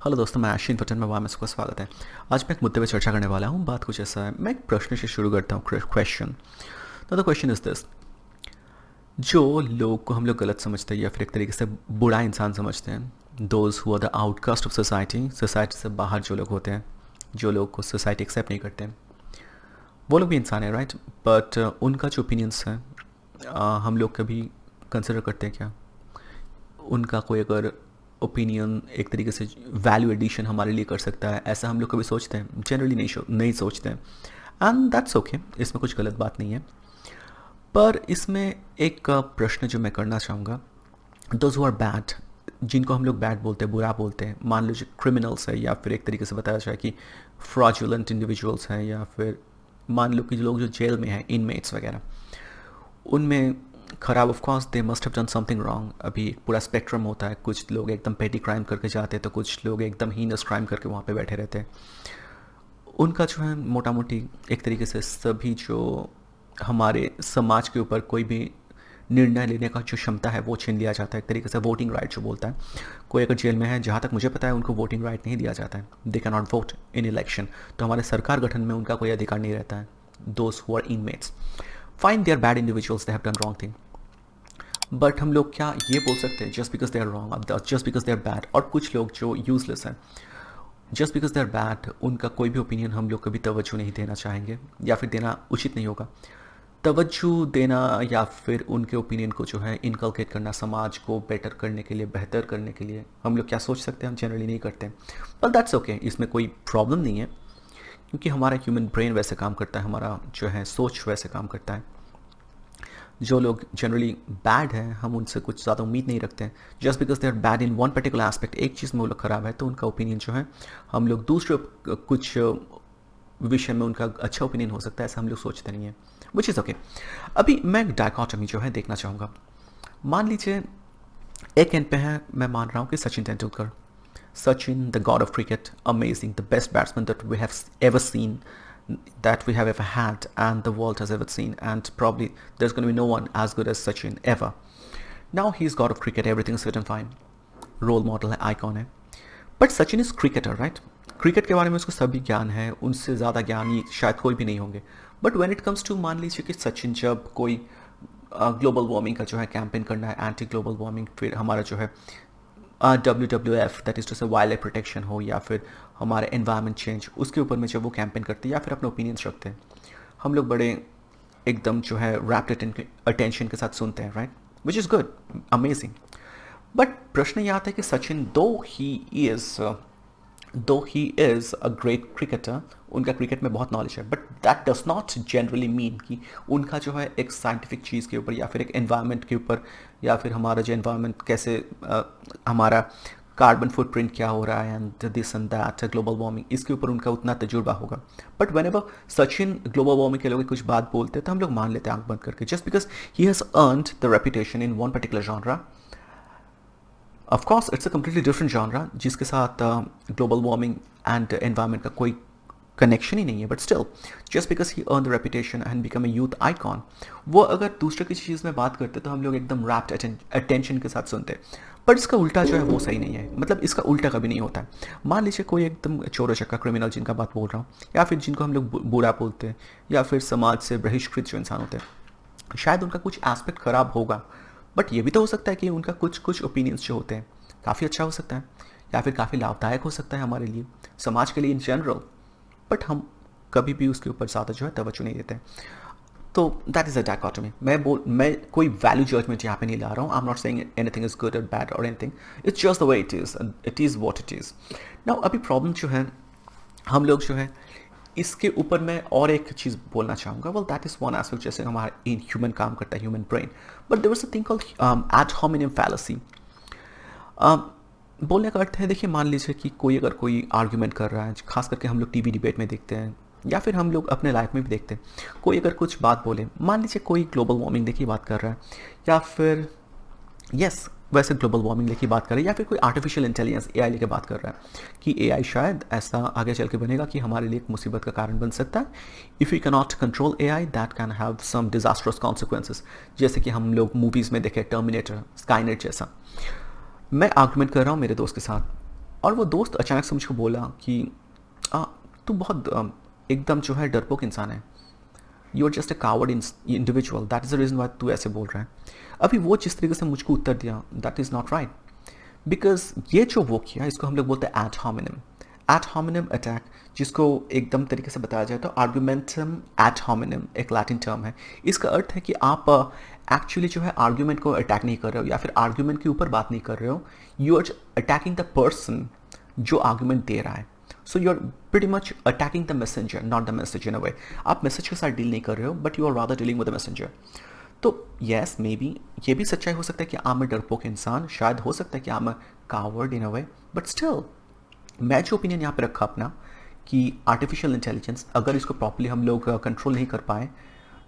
Hello दोस्तों, मैं आशीन पटन में वाम का स्वागत है। आज मैं एक मुद्दे पर चर्चा करने वाला हूँ। बात कुछ ऐसा है, मैं एक प्रश्न से शुरू करता हूँ। क्वेश्चन, तो द क्वेश्चन इज दिस। जो लोग को हम लोग गलत समझते हैं या फिर एक तरीके से बुरा इंसान समझते हैं, those who are the outcast of society, society से बाहर जो लोग होते हैं, जो लोग को सोसाइटी एक्सेप्ट नहीं करते हैं, वो लोग भी इंसान है, राइट? बट उनका जो ओपिनियंस है, हम लोग कभी कंसिडर करते हैं क्या? उनका कोई अगर ओपिनियन एक तरीके से वैल्यू एडिशन हमारे लिए कर सकता है, ऐसा हम लोग कभी सोचते हैं? जनरली नहीं सोचते हैं। एंड दैट्स ओके, इसमें कुछ गलत बात नहीं है। पर इसमें एक प्रश्न जो मैं करना चाहूँगा, दोज हु आर बैड, जिनको हम लोग बैड बोलते हैं, बुरा बोलते हैं, मान लीजिए क्रिमिनल्स है, या फिर एक तरीके से बताया जाए कि फ्रॉडुलेंट इंडिविजुअल्स हैं, या फिर मान लो कि जो लोग जो जेल में हैं, इनमेट्स वगैरह, उनमें खराब, of course they must have done something wrong. अभी एक पूरा स्पेक्ट्रम होता है, कुछ लोग एकदम पेटी क्राइम करके जाते हैं, तो कुछ लोग एकदम हीनस क्राइम करके वहाँ पे बैठे रहते हैं। उनका जो है मोटा मोटी एक तरीके से सभी जो हमारे समाज के ऊपर कोई भी निर्णय लेने का जो क्षमता है वो छीन लिया जाता है, एक तरीके से वोटिंग राइट जो बोलता है। कोई अगर जेल में है, जहाँ तक मुझे पता है उनको वोटिंग राइट नहीं दिया जाता है, they can not vote in election, तो हमारे सरकार गठन में उनका कोई अधिकार नहीं रहता है। Those who are inmates, fine, they are bad individuals, they have done wrong thing. But हम लोग क्या ये बोल सकते हैं just because they are wrong, just because they are bad? और कुछ लोग जो यूजलेस हैं, just because they are bad, उनका कोई भी ओपिनियन हम लोग कभी तवज्जो नहीं देना चाहेंगे, या फिर देना उचित नहीं होगा। तवज्जो देना या फिर उनके ओपिनियन को जो है इनकलकेट करना, समाज को बेटर करने के लिए, बेहतर करने के लिए, हम लोग क्या सोच सकते हैं? हम जनरली नहीं करते हैं। बट दैट्स ओके, इसमें कोई प्रॉब्लम नहीं है, क्योंकि हमारा ह्यूमन ब्रेन वैसे काम करता है, हमारा जो है सोच वैसे काम करता है। जो लोग जनरली बैड हैं, हम उनसे कुछ ज़्यादा उम्मीद नहीं रखते हैं। Just because they are bad in one particular aspect, एक चीज़ में वो लोग ख़राब है, तो उनका ओपिनियन जो है, हम लोग दूसरे कुछ विषय में उनका अच्छा ओपिनियन हो सकता है, ऐसा हम लोग सोचते नहीं हैं, विच इज़ ओके। अभी मैं डायकॉटमी जो है देखना चाहूँगा। मान लीजिए एक एंड पे है, मैं मान रहा हूँ कि Sachin Tendulkar, Sachin, the god of cricket, amazing, the best batsman that we have ever seen, that we have ever had, and the world has ever seen, and probably there's going to be no one as good as Sachin ever. Now he's god of cricket, everything is fit and fine, role model है, icon है, but Sachin is cricketer, right? Cricket के बारे में उसको सभी ज्ञान है, उनसे ज़्यादा ज्ञानी शायद कोई भी नहीं होंगे। But when it comes to, मान लीजिए कि सचिन जब कोई ग्लोबल वार्मिंग का जो है कैंपेन करना है, एंटी ग्लोबल वार्मिंग, फिर हमारा जो है WWF, दैट इज़ टू से वाइल्ड लाइफ प्रोटेक्शन हो, या फिर हमारे एनवायरनमेंट चेंज, उसके ऊपर में जब वो कैंपेन करते हैं या फिर अपने ओपिनियंस रखते हैं, हम लोग बड़े एकदम जो है रैप्ट अटेंशन के साथ सुनते हैं, right? Which is good, amazing. But प्रश्न ये आता है कि सचिन, दो he is a great cricketer, उनका क्रिकेट में बहुत नॉलेज है, but that does not generally mean कि उनका जो है एक साइंटिफिक चीज़ के ऊपर, या फिर एक एनवायरनमेंट के ऊपर, या फिर हमारा जो एनवायरनमेंट कैसे, हमारा कार्बन फुटप्रिंट क्या हो रहा है, and this and that, global warming, इसके ऊपर उनका उतना तजुर्बा होगा। But when ever Sachin global warming के लोग कुछ बात बोलते हैं, तो हम लोग मान लेते हैं आंख बंद करके, just because he has earned the reputation in one particular genre. Of course it's a completely different genre, जिसके साथ ग्लोबल वार्मिंग एंड एनवायरनमेंट का कोई कनेक्शन ही नहीं है, but still just because he earn the reputation and become a youth icon, वो अगर दूसरे किसी चीज़ में बात करते तो हम लोग एकदम रैप्ट अटेंशन के साथ सुनते। पर इसका उल्टा जो है वो सही नहीं है, मतलब इसका उल्टा कभी नहीं होता है। मान लीजिए कोई एकदम चोर चक्का क्रिमिनल, जिनका बात बोल रहा हूँ, या फिर जिनको हम लोग बुरा बोलते हैं, या फिर समाज से बहिष्कृत जो इंसान होते हैं, शायद उनका कुछ एस्पेक्ट खराब होगा, बट ये भी तो हो सकता है कि उनका कुछ कुछ ओपिनियंस जो होते हैं काफ़ी अच्छा हो सकता है, या फिर काफ़ी लाभदायक हो सकता है हमारे लिए, समाज के लिए इन जनरल। बट हम कभी भी उसके ऊपर ज़्यादा जो है तवज्जो नहीं देते। तो दैट इज़ अ डायकॉटमी। मैं कोई वैल्यू जजमेंट यहाँ पे नहीं ला रहा हूँ। I am not saying anything is good और बैड और anything, it's just the way it is what it is. Now अभी प्रॉब्लम जो है, हम लोग जो है इसके ऊपर मैं और एक चीज़ बोलना चाहूँगा। Well that is one aspect, जैसे हमारा इन ह्यूमन काम करता है, human brain. But there was a thing called ad hominem fallacy. बोलने का अर्थ है, देखिए मान लीजिए कि कोई अगर कोई आर्ग्यूमेंट कर रहा है, खास करके हम लोग टीवी डिबेट में देखते हैं, या फिर हम लोग अपने लाइफ में भी देखते हैं, कोई अगर कुछ बात बोले, मान लीजिए कोई ग्लोबल वार्मिंग लेके बात कर रहा है, या फिर यस वैसे ग्लोबल वार्मिंग लेके बात कर रहा है, या फिर कोई आर्टिफिशियल इंटेलिजेंस AI लेके बात कर रहा है कि AI शायद ऐसा आगे चल के बनेगा कि हमारे लिए एक मुसीबत का कारण बन सकता है। If you can not control AI, that can have some disasters consequences, जैसे कि हम लोग मूवीज़ में देखे, टर्मिनेटर, स्काईनेट जैसा। मैं आर्गूमेंट कर रहा हूँ मेरे दोस्त के साथ, और वो दोस्त अचानक से मुझको बोला कि आ, तू बहुत एकदम जो है डरपोक इंसान है, you are just a coward individual, that is the reason why तू ऐसे बोल रहा है। अभी वो जिस तरीके से मुझको उत्तर दिया, that is not right, because ये जो वो किया इसको हम लोग बोलते हैं add hominem. Add hominem attack, जिसको एकदम तरीके से बताया जाए तो आर्ग्यूमेंटम एड होमिनम एक लैटिन टर्म है। इसका अर्थ है कि आप एक्चुअली जो है आर्ग्यूमेंट को अटैक नहीं कर रहे हो या फिर आर्ग्यूमेंट के ऊपर बात नहीं कर रहे हो, you are attacking the person जो आर्ग्यूमेंट दे रहा है। So you are pretty much attacking the messenger, not the message in a way. आप मैसेज के साथ डील नहीं कर रहे हो, but you are rather dealing with the messenger. तो येस, मे बी ये भी सच्चाई हो सकता है कि आम डरपोक इंसान, शायद हो सकता है कि आम coward in a way, but still मैं जो ओपिनियन यहाँ पे रखा अपना कि आर्टिफिशियल इंटेलिजेंस अगर इसको प्रॉपर्ली हम लोग कंट्रोल नहीं कर पाए,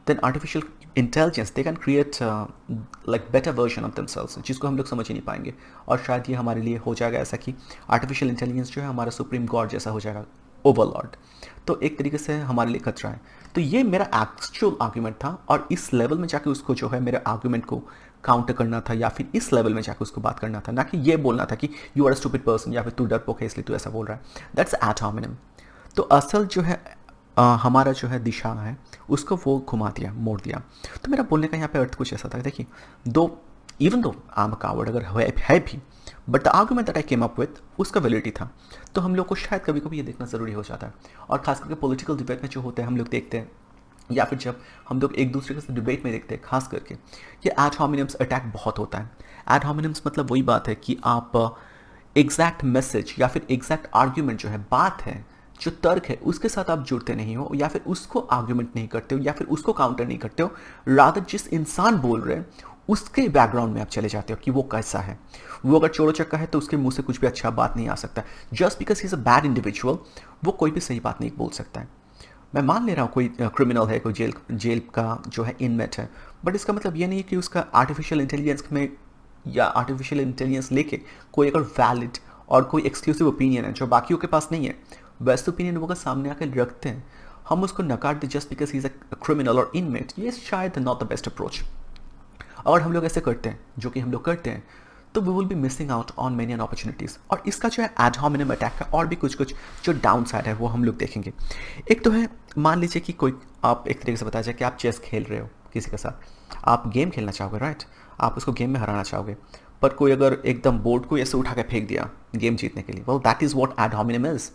then artificial intelligence they can create like better version of themselves, जिसको हम लोग समझ ही नहीं पाएंगे। और शायद ये हमारे लिए हो जाएगा ऐसा कि आर्टिफिशियल इंटेलिजेंस जो है हमारा सुप्रीम गॉड जैसा हो जाएगा, ओवरलॉर्ड। तो एक तरीके से हमारे लिए खतरा है। तो ये मेरा एक्चुअल आर्ग्यूमेंट था, और इस लेवल में जाके उसको जो है मेरे आर्ग्यूमेंट को काउंटर करना था, या फिर इस लेवल में जाकर उसको बात करना था, ना कि ये बोलना था कि you are a stupid person या फिर तू डरपोक है इसलिए तू ऐसा बोल रहा है। That's add hominem. तो असल जो है हमारा जो है दिशा है उसको वो घुमा दिया, मोड़ दिया। तो मेरा बोलने का यहाँ पे अर्थ कुछ ऐसा था, देखिए दो even though I am a coward अगर है भी, but the argument that I came up with उसका वैलिडिटी था। तो हम लोग को शायद कभी कभी ये देखना ज़रूरी हो जाता है, और खास करके पॉलिटिकल डिबेट में जो होते हैं हम लोग देखते हैं, या फिर जब हम लोग एक दूसरे के साथ डिबेट में देखते हैं, खास करके ये एड होमिनम्स अटैक बहुत होता है। एड होमिनम्स मतलब वही बात है कि आप एग्जैक्ट मैसेज या फिर एग्जैक्ट आर्ग्यूमेंट जो है, बात है जो तर्क है, उसके साथ आप जुड़ते नहीं हो, या फिर उसको आर्ग्यूमेंट नहीं करते हो, या फिर उसको काउंटर नहीं करते हो, रादर जिस इंसान बोल रहे हैं उसके बैकग्राउंड में आप चले जाते हो कि वो कैसा है। वो अगर चोरो चक्का है तो उसके मुंह से कुछ भी अच्छा बात नहीं आ सकता। Just because he is a bad individual वो कोई भी सही बात नहीं बोल सकता है। मैं मान ले रहा हूँ कोई क्रिमिनल है, कोई जेल का जो है इनमेट है, बट इसका मतलब ये नहीं है कि उसका आर्टिफिशियल इंटेलिजेंस में या आर्टिफिशियल इंटेलिजेंस लेके कोई अगर वैलिड और कोई एक्सक्लूसिव ओपिनियन है जो बाकियों के पास नहीं है, वैसे ओपिनियन वो अगर सामने आकर रखते हैं, हम उसको नकार they just because he is a criminal और इनमेट, ये शायद नॉट द बेस्ट अप्रोच। अगर हम लोग ऐसे करते हैं, जो कि हम लोग करते हैं, तो we will be missing out on many an opportunities. और इसका जो है एड होमिनम अटैक का और भी कुछ कुछ जो डाउन साइड है वो हम लोग देखेंगे। एक तो है, मान लीजिए कि कोई आप एक तरीके से बताया जाए कि आप चेस खेल रहे हो किसी के साथ, आप गेम खेलना चाहोगे, राइट, आप उसको गेम में हराना चाहोगे, पर कोई अगर एकदम बोर्ड को ऐसे उठा के फेंक दिया गेम जीतने के लिए, well that is what add hominem is.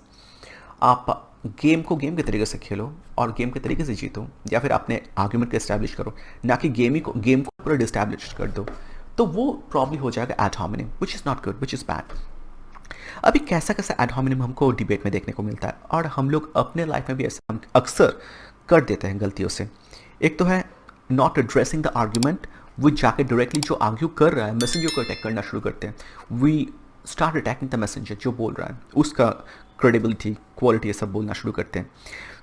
आप गेम को गेम के तरीके से खेलो और गेम के तरीके से जीतो, या फिर अपने आर्ग्यूमेंट को एस्टैब्लिश करो, ना कि गेम को पूरा डिस्टैब्लिश कर दो। तो वो प्रॉब्लम हो जाएगा add hominem, which is not good, which is bad. अभी कैसा कैसा एड होमिनम हमको डिबेट में देखने को मिलता है, और हम लोग अपने लाइफ में भी ऐसा हम अक्सर कर देते हैं गलतियों से। एक तो है नॉट एड्रेसिंग द आर्ग्यूमेंट, वो जाके डायरेक्टली जो आर्ग्यू कर रहा है मैसेंजर को अटैक करना शुरू करते हैं। We start attacking the messenger जो बोल रहा है, उसका क्रेडिबिलिटी, क्वालिटी, ये सब बोलना शुरू करते हैं।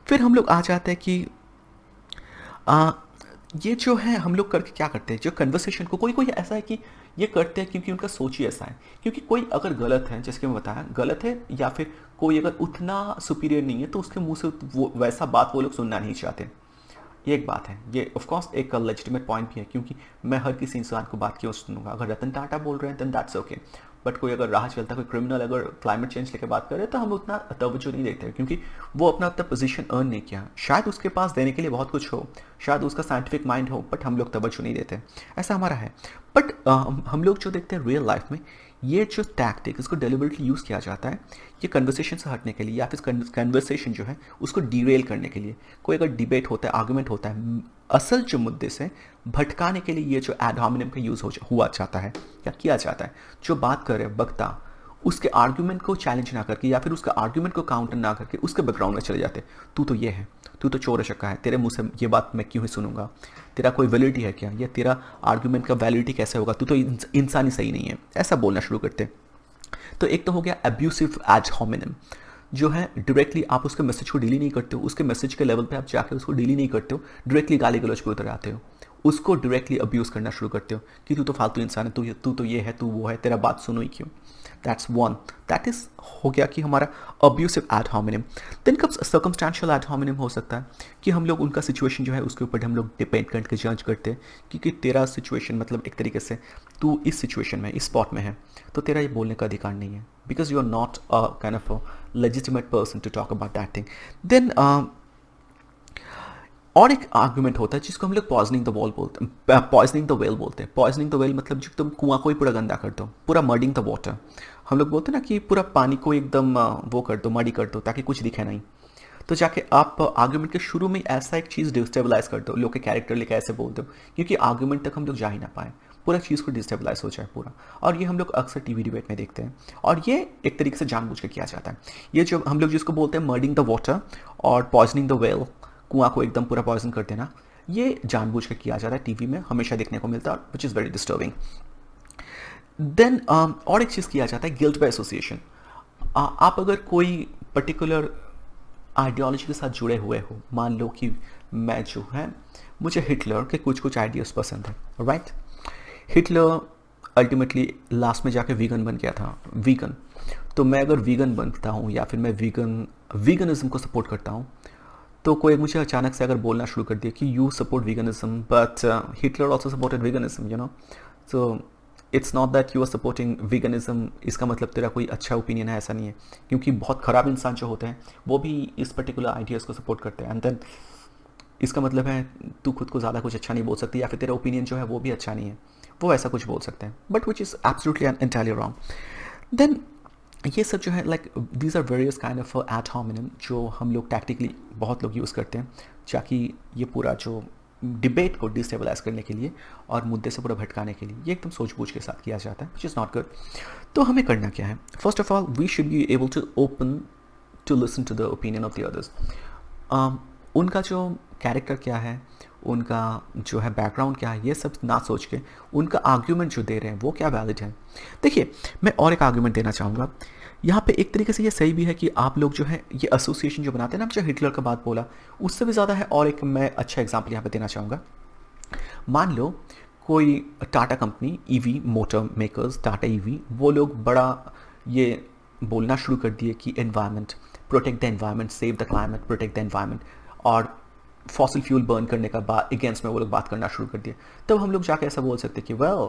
फिर हम लोग आ जाते हैं कि ये जो है हम लोग करके क्या करते हैं, जो कन्वर्सेशन को कोई कोई ऐसा है कि ये करते हैं क्योंकि उनका सोच ही ऐसा है, क्योंकि कोई अगर गलत है, जैसे कि मैं बताया गलत है, या फिर कोई अगर उतना सुपीरियर नहीं है तो उसके मुंह से वो वैसा बात वो लोग सुनना नहीं चाहते। ये एक बात है, ये ऑफकोर्स एक लेजिटिमेट पॉइंट भी है, क्योंकि मैं हर किसी इंसान को बात क्यों सुनूंगा। अगर रतन टाटा बोल रहे हैं देन दैट्स ओके, बट कोई अगर राह चलता, कोई क्रिमिनल अगर क्लाइमेट चेंज लेके बात कर रहे हैं तो हम उतना तवज्जो नहीं देते, क्योंकि वो अपना पोजीशन अर्न नहीं किया। शायद उसके पास देने के लिए बहुत कुछ हो, शायद उसका साइंटिफिक माइंड हो, बट हम लोग तवज्जो नहीं देते, ऐसा हमारा है। बट हम लोग जो देखते हैं रियल लाइफ में, ये जो टैक्टिक इसको डेलिबरेटली यूज़ किया जाता है ये कन्वर्सेशन से हटने के लिए, या फिर कन्वर्सेशन जो है उसको डीरेल करने के लिए। कोई अगर डिबेट होता है, आर्गूमेंट होता है, असल जो मुद्दे से भटकाने के लिए ये जो एड होमिनम का यूज़ हुआ जाता है या किया जाता है। जो बात कर रहे वक्ता उसके आर्ग्यूमेंट को चैलेंज ना करके या फिर उसका आर्ग्यूमेंट को काउंटर ना करके उसके बैकग्राउंड में चले जाते, तू तो ये है, तू तो चोर चक्का है, तेरे मुंह से ये बात मैं क्यों ही सुनूंगा, तेरा कोई वैलिडिटी है क्या, या तेरा आर्ग्यूमेंट का वैलिडिटी कैसे होगा, तू तो इंसान ही सही नहीं है, ऐसा बोलना शुरू करते। तो एक तो हो गया अब्यूसिव एड होमिनम, जो है डायरेक्टली आप उसके मैसेज को डील नहीं करते हो, उसके मैसेज के लेवल पे आप जाके उसको डील नहीं करते हो, डायरेक्टली गाली गलौज पे उतर आते हो, उसको डायरेक्टली अब्यूज़ करना शुरू करते हो कि तू तो फालतू इंसान है, तू तो ये है, तू वो है, तेरा बात सुनो ही क्यों। दैट्स वन, दैट इज हो गया कि हमारा अब्यूसिव एड होमिनम। देन कब सर्कमस्टेंशियल एड होमिनम हो सकता है कि हम लोग उनका सिचुएशन जो है उसके ऊपर हम लोग डिपेंड करके जज करते हैं कि तेरा सिचुएशन मतलब एक तरीके से तू इस सिचुएशन में, इस स्पॉट में है, तो तेरा ये बोलने का अधिकार नहीं है, because you are not a kind of a legitimate person to talk about that thing. Then और एक आर्गुमेंट होता है जिसको हम लोग पॉइजनिंग द वॉल बोलते हैं, पॉइजनिंग द वेल बोलते हैं. पॉइजनिंग द वेल मतलब जो तुम कुआं को ही पूरा गंदा कर दो, पूरा मर्डिंग द वाटर. हम लोग बोलते हैं ना कि पूरा पानी को एकदम वो कर दो, मर्डी कर दो ताकि कुछ दिखे नहीं. तो जाके आप आर्गुमेंट के शुरू में ऐसा एक चीज़ डिस्टेबलाइज कर दो, लोग के कैरेक्टर लेके ऐसे बोल दो, क्योंकि आर्गुमेंट तक हम लोग जा ही ना पाए, पूरा चीज़ को डिस्टेबलाइज हो जाए पूरा. और ये हम लोग अक्सर टीवी डिबेट में देखते हैं, और ये एक तरीके से जानबूझ के किया जाता है. ये जो हम लोग जिसको बोलते हैं मर्डिंग द वाटर और पॉइजनिंग द वेल, कुआं को एकदम पूरा पॉइजन कर देना, ये जानबूझ के किया जाता है. टीवी में हमेशा देखने को मिलता है, which is very disturbing. Then और एक चीज़ किया जाता है गिल्ट बाय एसोसिएशन. आप अगर कोई पर्टिकुलर आइडियोलॉजी के साथ जुड़े हुए हो, मान लो कि मैं जो है मुझे हिटलर के कुछ कुछ आइडियाज़ पसंद है, राइट. हिटलर अल्टीमेटली लास्ट में जाके वीगन बन गया था, वीगन. तो मैं अगर वीगन बनता हूँ या फिर मैं वीगनिज्म को सपोर्ट करता हूँ, तो कोई मुझे अचानक से अगर बोलना शुरू कर दिया कि you support veganism but Hitler also supported veganism, you know. So it's not that you are supporting veganism, इसका मतलब तेरा कोई अच्छा ओपिनियन है, ऐसा नहीं है. क्योंकि बहुत ख़राब इंसान जो होते हैं वो भी इस पर्टिकुलर आइडियाज़ को सपोर्ट करते हैं, एंड देन इसका मतलब है तू खुद को ज़्यादा कुछ अच्छा नहीं बोल सकती, या फिर तेरा ओपिनियन जो है वो भी अच्छा नहीं है, वो ऐसा कुछ बोल सकते हैं, but which is absolutely entirely wrong. Then ये सब जो है like these are various kind of ad hominem जो हम लोग टैक्टिकली बहुत लोग यूज़ करते हैं ताकि ये पूरा जो डिबेट को डिस्टेबलाइज करने के लिए और मुद्दे से पूरा भटकाने के लिए, ये एकदम सूझबूझ के साथ किया जाता है, विच इज़ नॉट गुड. तो हमें करना क्या है? First of all we should be able to open to listen to the opinion of the others. उनका जो कैरेक्टर क्या है, उनका जो है बैकग्राउंड क्या है, ये सब ना सोच के उनका आर्ग्यूमेंट जो दे रहे हैं वो क्या वैलिड है. देखिए, मैं और एक आर्ग्यूमेंट देना चाहूँगा यहाँ पे. एक तरीके से ये सही भी है कि आप लोग जो है ये एसोसिएशन जो बनाते हैं ना, जो हिटलर का बात बोला उससे भी ज़्यादा है. और एक मैं अच्छा एग्जाम्पल यहाँ पे देना चाहूँगा. मान लो कोई Tata company, EV motor makers, Tata EV, वो लोग बड़ा ये बोलना शुरू कर दिए कि environment, protect the environment, save the climate, protect the environment, और फॉसिल फ्यूल बर्न करने का अगेंस्ट में वो लोग बात करना शुरू कर दिए. तब हम लोग जाके ऐसा बोल सकते हैं कि वेल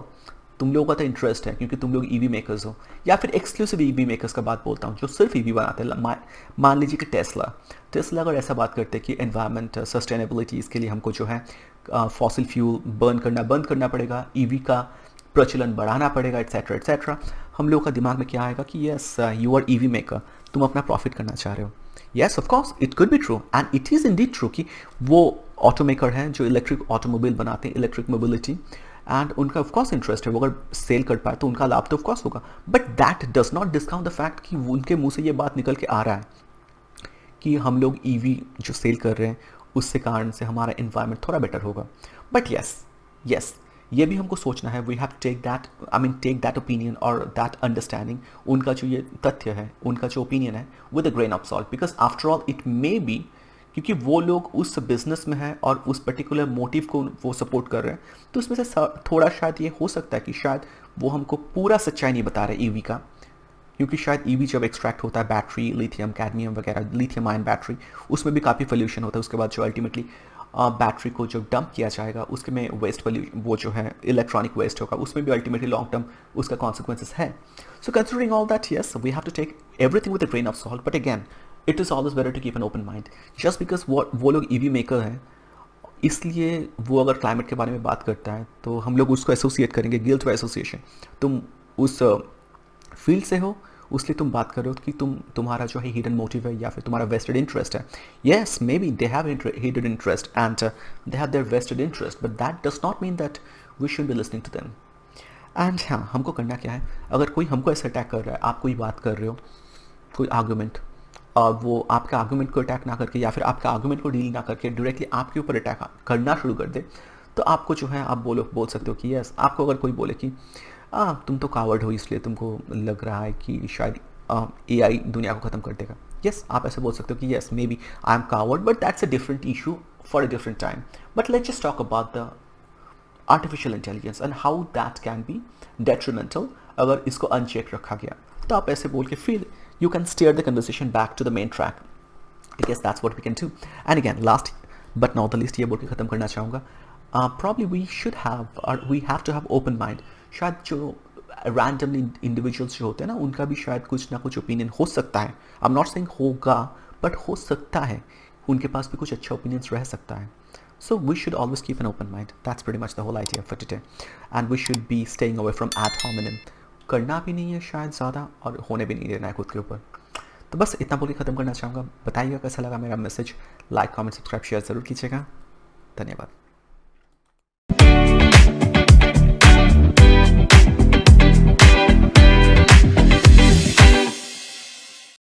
तुम लोगों का तो इंटरेस्ट है क्योंकि तुम लोग ईवी मेकर्स हो. या फिर एक्सक्लूसिव ईवी मेकर्स का बात बोलता हूँ जो सिर्फ ईवी बनाते हैं. मान लीजिए कि टेस्ला अगर ऐसा बात करते हैं कि एनवायरनमेंट सस्टेनेबिलिटी, इसके लिए हमको जो है फॉसिल फ्यूल बर्न करना बंद करना पड़ेगा, ईवी का प्रचलन बढ़ाना पड़ेगा, एट्सेट्रा एट्सेट्रा. हम लोगों का दिमाग में क्या आएगा कि yes you are EV maker, तुम अपना प्रॉफिट करना चाह रहे हो. Yes of course it could be true and it is indeed true कि वो ऑटो मेकर हैं जो इलेक्ट्रिक ऑटोमोबाइल बनाते हैं, इलेक्ट्रिक मोबिलिटी, एंड उनका ऑफकोर्स इंटरेस्ट है, वो अगर सेल कर पाए तो उनका लाभ तो ऑफकोर्स होगा. But that does not discount the fact कि उनके मुंह से ये बात निकल के आ रहा है कि हम लोग ईवी जो सेल कर रहे हैं उससे कारण से हमारा इन्वायरमेंट थोड़ा बेटर होगा. बट यस ये भी हमको सोचना है. We have take that opinion और दैट अंडरस्टैंडिंग, उनका जो ये तथ्य है, उनका जो ओपिनियन है, with a grain of salt, because after all it may be क्योंकि वो लोग उस बिजनेस में है और उस पर्टिकुलर मोटिव को वो सपोर्ट कर रहे हैं, तो उसमें से थोड़ा शायद ये हो सकता है कि शायद वो हमको पूरा सच्चाई नहीं बता रहे ईवी का. क्योंकि शायद ईवी जब एक्सट्रैक्ट होता है, बैटरी, लिथियम, कैडमियम वगैरह, लिथियम आयन बैटरी, उसमें भी काफ़ी पोल्यूशन होता है. उसके बाद जो अल्टीमेटली बैटरी को जो डंप किया जाएगा उसके में वेस्ट पोल्यूशन, वो जो है इलेक्ट्रॉनिक वेस्ट होगा, उसमें भी अल्टीमेटली लॉन्ग टर्म उसका कॉन्सिक्वेंसेस है. So considering all that, yes we have to take everything with a grain of salt. But again it is always better to keep an open mind. Just because वो लोग EV maker हैं इसलिए वो अगर climate के बारे में बात करता है तो हम लोग उसको एसोसिएट करेंगे. गिल्ट बाय एसोसिएशन, तुम उस फील्ड से हो उसलिए तुम बात कर रहे हो कि तुम्हारा जो है हिडन मोटिव है या फिर तुम्हारा वेस्टेड इंटरेस्ट है. Yes may be they have hidden interest and they have their vested interest, but that does not mean that we should be listening to them. And हाँ, हमको करना क्या है, अगर कोई हमको ऐसे अटैक कर रहा है, आप कोई बात कर रहे हो, कोई आर्गूमेंट, और वो आपके आर्गूमेंट को अटैक ना करके या फिर आपके आर्गूमेंट को डील ना करके डायरेक्टली आपके ऊपर अटैक करना शुरू कर दे, तो आपको जो है आप बोल सकते हो कि यस, आपको अगर कोई बोले कि तुम तो कावर्ड हो इसलिए तुमको लग रहा है कि शायद AI दुनिया को ख़त्म कर देगा. यस, आप ऐसे बोल सकते हो कि yes may be I am coward, but that's a different issue for a different time. But let's just talk about the artificial intelligence and how that can be detrimental अगर इसको अनचेक रखा गया. तो आप ऐसे बोल के फिर you can steer the conversation back to the main track. I guess that's what we can do. And again, last but not the least, ये बोल के ख़त्म करना चाहूँगा, probably we should have or we have to have open mind. शायद जो randomly individuals जो होते हैं ना, उनका भी शायद कुछ ना कुछ ओपिनियन हो सकता है। आई एम नॉट सेइंग होगा, बट हो सकता है उनके पास भी कुछ अच्छा ओपिनियंस रह सकता है। So we should always keep an open mind, that's pretty much the whole idea for today. And we should be staying away from ad hominem. करना भी नहीं है शायद ज़्यादा, और होने भी नहीं देना है खुद के ऊपर। तो बस इतना बोल के ख़त्म करना चाहूँगा। बताइएगा कैसा लगा मेरा message, like comment subscribe share ज़रूर कीजिएगा। धन्यवाद।